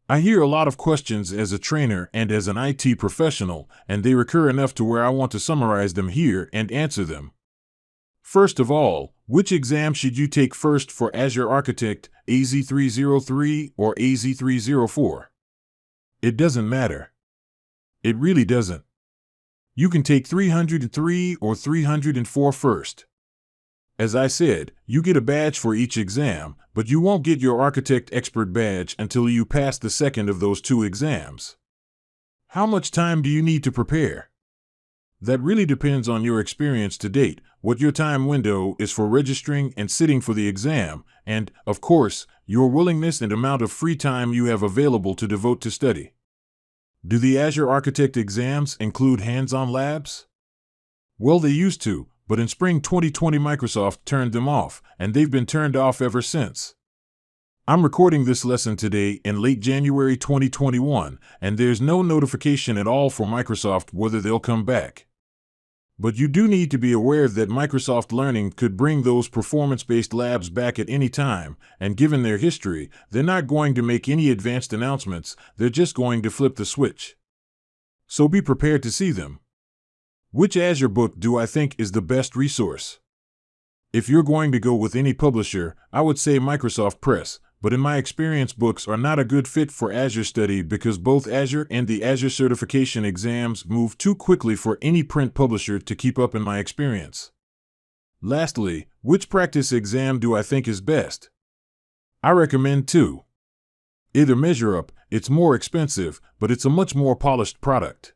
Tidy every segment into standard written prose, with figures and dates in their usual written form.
I hear a lot of questions as a trainer and as an IT professional, and they recur enough to where I want to summarize them here and answer them. First of all, which exam should you take first for Azure Architect, AZ303 or AZ304? It doesn't matter. It really doesn't. You can take 303 or 304 first. As I said, you get a badge for each exam, but you won't get your Architect Expert badge until you pass the second of those two exams. How much time do you need to prepare? That really depends on your experience to date, what your time window is for registering and sitting for the exam, and, of course, your willingness and amount of free time you have available to devote to study. Do the Azure Architect exams include hands-on labs? Well, they used to, but in spring 2020 Microsoft turned them off, and they've been turned off ever since. I'm recording this lesson today in late January 2021, and there's no notification at all for Microsoft whether they'll come back. But you do need to be aware that Microsoft Learning could bring those performance-based labs back at any time, and given their history, they're not going to make any advanced announcements, they're just going to flip the switch. So be prepared to see them. Which Azure book do I think is the best resource? If you're going to go with any publisher, I would say Microsoft Press, but in my experience books are not a good fit for Azure study because both Azure and the Azure certification exams move too quickly for any print publisher to keep up in my experience. Lastly, which practice exam do I think is best? I recommend two. Either MeasureUp, it's more expensive, but it's a much more polished product.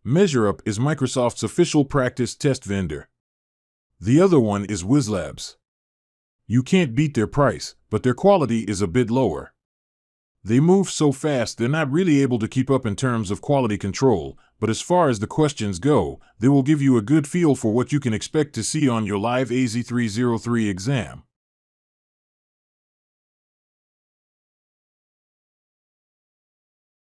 MeasureUp is Microsoft's official practice test vendor. The other one is WizLabs. You can't beat their price, but their quality is a bit lower. They move so fast they're not really able to keep up in terms of quality control, but as far as the questions go, they will give you a good feel for what you can expect to see on your live AZ303 exam.